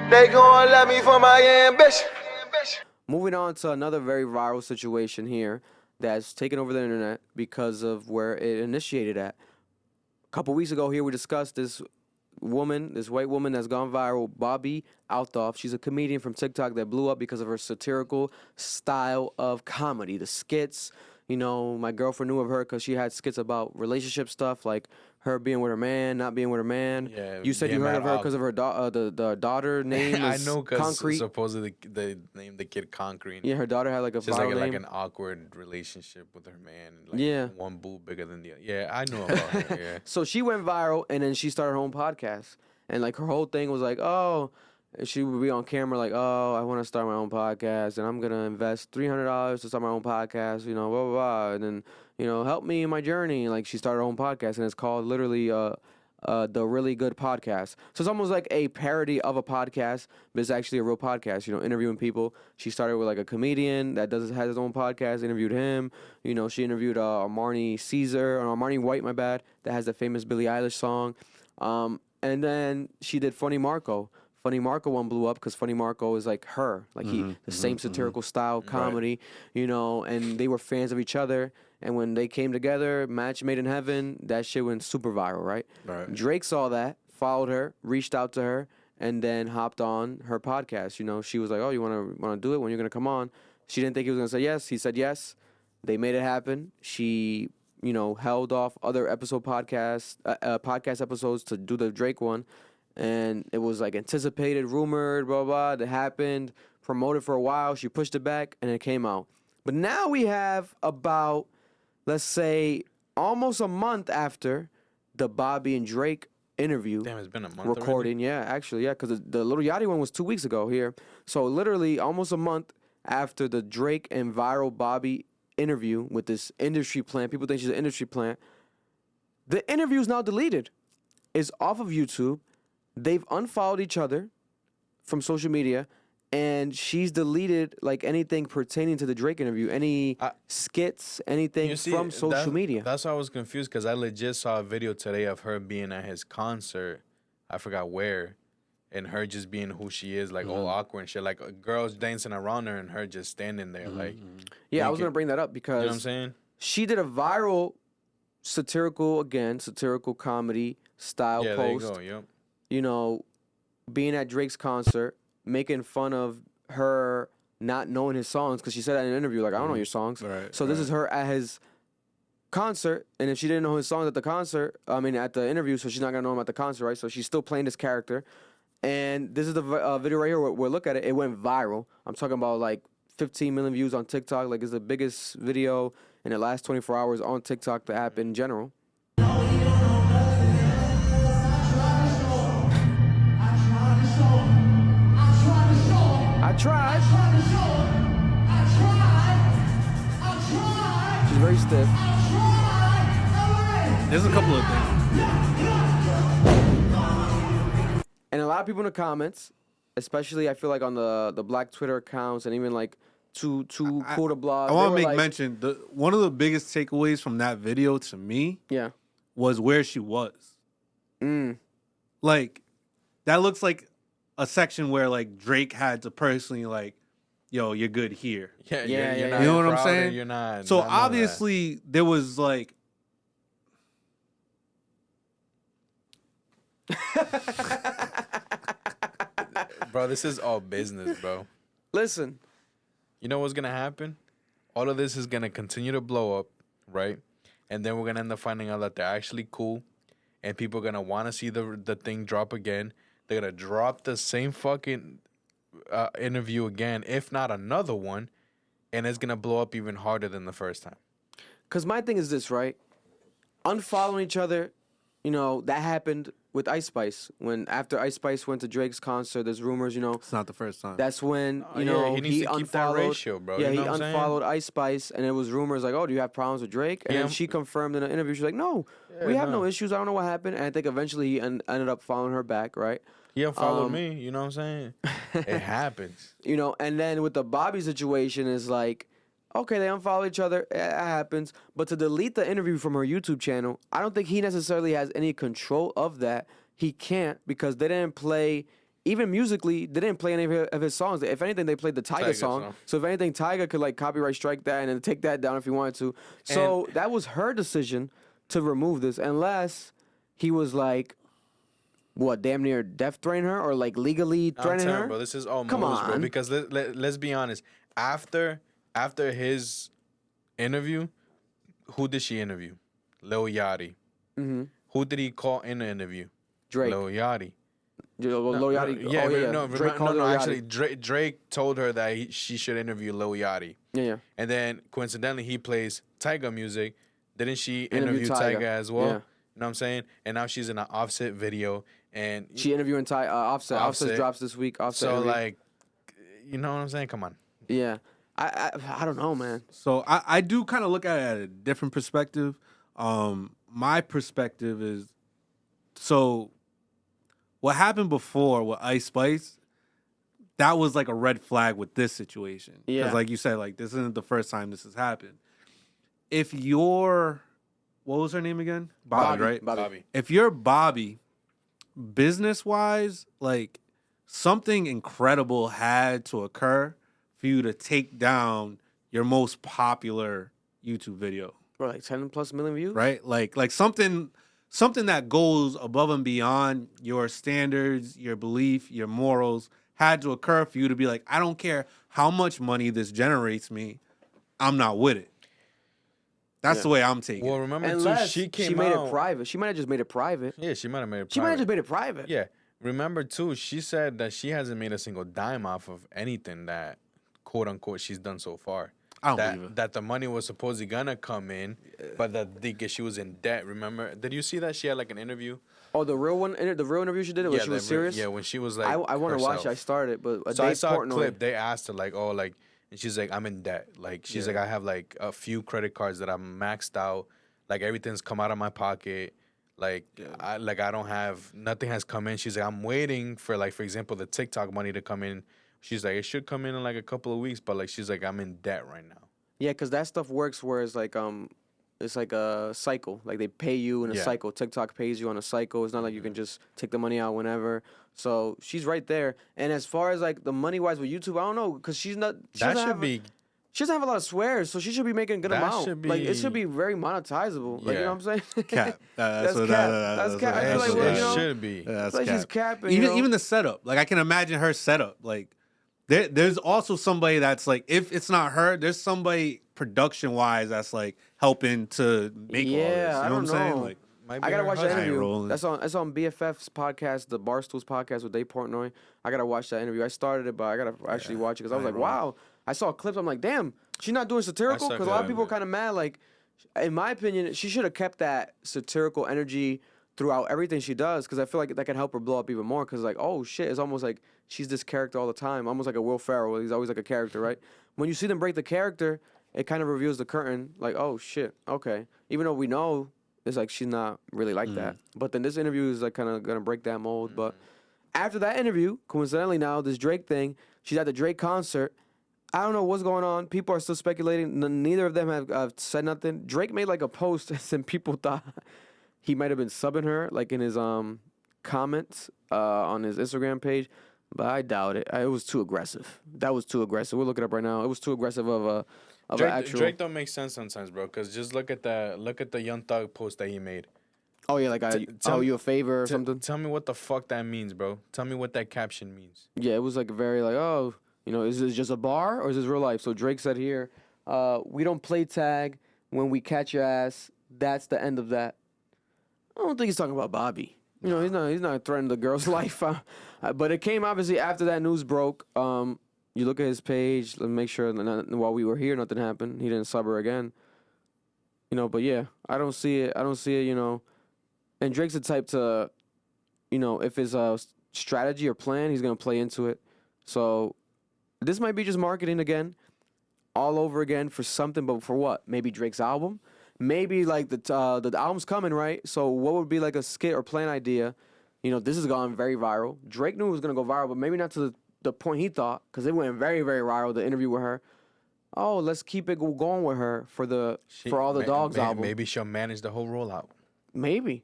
They gon' love me for my ambition. Moving on to another very viral situation here that's taken over the internet because of where it initiated at. A couple weeks ago here we discussed this woman, this white woman that's gone viral, Bobbi Althoff. She's a comedian from TikTok that blew up because of her satirical style of comedy. The skits, you know, my girlfriend knew of her because she had skits about relationship stuff, like her being with her man, not being with her man. Yeah, You said you heard of her because of her the daughter name I is know, because Concrete. supposedly they named the kid Concrete. Yeah, her daughter had like a It's just viral like name. an awkward relationship with her man. Like Yeah. one boob bigger than the other. Yeah, I know about her. Yeah. So she went viral, and then she started her own podcast. And like her whole thing was like, oh, and she would be on camera like, oh, I want to start my own podcast, and I'm gonna invest $300 to start my own podcast, you know, blah blah blah, and then help me in my journey. Like she started her own podcast, and it's called literally the Really Good Podcast. So it's almost like a parody of a podcast, but it's actually a real podcast. You know, interviewing people. She started with like a comedian that has his own podcast. Interviewed him. You know, she interviewed Armani White, my bad, that has the famous Billie Eilish song. And then she did Funny Marco. Funny Marco one blew up because Funny Marco is like her, like the same satirical style comedy, and they were fans of each other. And when they came together, match made in heaven, that shit went super viral, right? Drake saw that, followed her, reached out to her, and then hopped on her podcast. You know, she was like, "Oh, you wanna do it? When you're gonna come on?" She didn't think he was gonna say yes. He said yes. They made it happen. She held off other podcast episodes to do the Drake one. And it was like anticipated, rumored, blah, blah, that happened, promoted for a while. She pushed it back and it came out. But now we have about, let's say, almost a month after the Bobbi and Drake interview. Damn, it's been a month recording. already? Yeah, actually, yeah, because the Lil Yachty one was 2 weeks ago here. So literally almost a month after the Drake and viral Bobbi interview with this industry plant. People think she's an industry plant. The interview is now deleted. It's off of YouTube. They've unfollowed each other from social media, and she's deleted like anything pertaining to the Drake interview, any skits, anything from social media. That's why I was confused, because I legit saw a video today of her being at his concert. I forgot where. And her just being who she is, like all awkward and shit. Like girls dancing around her and her just standing there. Like, yeah, I was going to bring that up because you know what I'm saying? She did a viral satirical comedy style post. There you go, yep. Being at Drake's concert, making fun of her not knowing his songs, because she said that in an interview, like, I don't know your songs. So this is her at his concert, and if she didn't know his songs at the interview, so she's not going to know him at the concert, right? So she's still playing this character. And this is the video right here. We'll look at it. It went viral. I'm talking about like 15 million views on TikTok. Like, it's the biggest video in the last 24 hours on TikTok, the app in general. I tried. She's very stiff. There's a couple of things. And a lot of people in the comments, especially I feel like on the black Twitter accounts and even like too cool to blog. I want to make mention, one of the biggest takeaways from that video to me was where she was. Like, that looks like a section where like Drake had to personally like, yo, you're good here. Yeah. You know what I'm saying? You're not. So obviously there was like. Bro, this is all business, bro. Listen. You know what's going to happen? All of this is going to continue to blow up, right? And then we're going to end up finding out that they're actually cool. And people are going to want to see the thing drop again. They're going to drop the same fucking interview again, if not another one. And it's going to blow up even harder than the first time. Because my thing is this, right? Unfollowing each other, that happened with Ice Spice. When after Ice Spice went to Drake's concert, there's rumors, It's not the first time. That's when, he needs to keep that ratio, bro. Yeah, you know he what I'm unfollowed Ice Spice, and it was rumors like, oh, do you have problems with Drake? And then she confirmed in an interview, she's like, no, we have no issues. I don't know what happened. And I think eventually he ended up following her back, right? He unfollowed me, you know what I'm saying? It happens. And then with the Bobbi situation is like, okay, they unfollow each other. It happens. But to delete the interview from her YouTube channel, I don't think he necessarily has any control of that. He can't, because they didn't play even musically, they didn't play any of his songs. If anything, they played the Tyga song. song. So if anything, Tyga could like copyright strike that and then take that down if he wanted to. So that was her decision to remove this, unless he was like, what, damn near death threatening her or like legally threatening her? Bro, this is all Come moves, bro. on. Because let's be honest. After his interview, who did she interview? Lil Yachty. Mm-hmm. Who did he call in the interview? Drake. Lil Yachty. Lil Yachty. Yeah, oh, yeah. no, Drake called no, Lil Yachty. actually, Drake told her that she should interview Lil Yachty. Yeah. And then, coincidentally, he plays Tyga music. Didn't she Interview interview Tyga as well? Yeah. You know what I'm saying? And now she's in an Offset video. And She interviewing Offset. Offset drops this week. Offset. so, interview. like, you know what I'm saying? Come on. Yeah. I don't know, man. So I do kind of look at it at a different perspective. My perspective is, so what happened before with Ice Spice, that was like a red flag with this situation. Yeah. Because like you said, like this isn't the first time this has happened. If you're, what was her name again? Bobbi, right? Bobbi. If you're Bobbi, business-wise, like something incredible had to occur for you to take down your most popular YouTube video, Bro, like 10+ million views? right? Like something that goes above and beyond your standards, your belief, your morals had to occur for you to be like, I don't care how much money this generates me, I'm not with it. That's the way I'm taking Well, it. remember, Unless too, she made out. it private. She might have just made it private. Yeah, she might have made it private. She might have just made it private. Yeah. Remember, too, she said that she hasn't made a single dime off of anything that, quote unquote, she's done so far. I don't believe it. That the money was supposedly gonna come in, but that she was in debt. Remember? Did you see that she had like an interview? Oh, the real one, the real interview she did when she was serious. Yeah, when she was like, I want to watch it. I herself. started, but So I Dave saw a Portnoy. clip. They asked her like, oh, like, and she's like, I'm in debt. Like, she's like, I have like a few credit cards that I'm maxed out. Like everything's come out of my pocket. Like, I don't have nothing has come in. She's like, I'm waiting for like, for example, the TikTok money to come in. She's like, it should come in like a couple of weeks, but like, she's like, I'm in debt right now. Yeah, because that stuff works where it's like a cycle. Like they pay you in a cycle. TikTok pays you on a cycle. It's not like you can just take the money out whenever. So she's right there. And as far as like the money wise with YouTube, I don't know because she's not. She That doesn't should be. She doesn't have a lot of swears, so she should be making a good That amount. should Like it should be- be very monetizable. Like you know what I'm saying? Cap. That's cap. That's cap. I feel like, well, you know, should be. Yeah, that's like cap. she's capping. Even the setup. Like I can imagine her setup. Like there's also somebody that's like, if it's not her, there's somebody production wise that's like helping to make all this. You know I what I'm don't saying? know. Like Might be I gotta her watch that husband. interview. rolling. That's on BFF's podcast, the Barstools podcast with Dave Portnoy. I gotta watch that interview. I started it, but I gotta actually watch it because I was like, wow. I saw clips. I'm like, damn, she's not doing satirical because a lot of people are kind of mad. Like, in my opinion, she should have kept that satirical energy throughout everything she does because I feel like that can help her blow up even more. Because like, oh shit, it's almost like she's this character all the time, almost like a Will Ferrell. He's always like a character, right? When you see them break the character, it kind of reveals the curtain. Like, oh shit, okay. Even though we know it's like she's not really like that, but then this interview is like kind of gonna break that mold. But after that interview, coincidentally now this Drake thing, she's at the Drake concert. I don't know what's going on. People are still speculating. Neither of them have said nothing. Drake made like a post and people thought he might have been subbing her, like in his comments on his Instagram page. But I doubt it. It was too aggressive. That was too aggressive. We're looking up right now. It was too aggressive of an actual. Drake don't make sense sometimes, bro. Cause just look at the Young Thug post that he made. Oh yeah, like tell you a favor or something. Tell me what the fuck that means, bro. Tell me what that caption means. Yeah, it was like very like, oh, you know, is this just a bar or is this real life? So Drake said here, we don't play tag when we catch your ass. That's the end of that. I don't think he's talking about Bobby. You know, he's not threatening the girl's life. But it came obviously after that news broke. You look at his page, let's make sure while we were here, nothing happened. He didn't sub her again. You know, but yeah, I don't see it, you know. And Drake's the type to, you know, if it's a strategy or plan, he's going to play into it. So this might be just marketing again, all over again for something, but for what? Maybe Drake's album? Maybe like the album's coming, right? So what would be like a skit or plan idea? You know, this has gone very viral. Drake knew it was going to go viral, but maybe not to the point he thought, because it went very, very viral, the interview with her. Oh, let's keep it going with her for all the Dogs album. Maybe she'll manage the whole rollout. Maybe.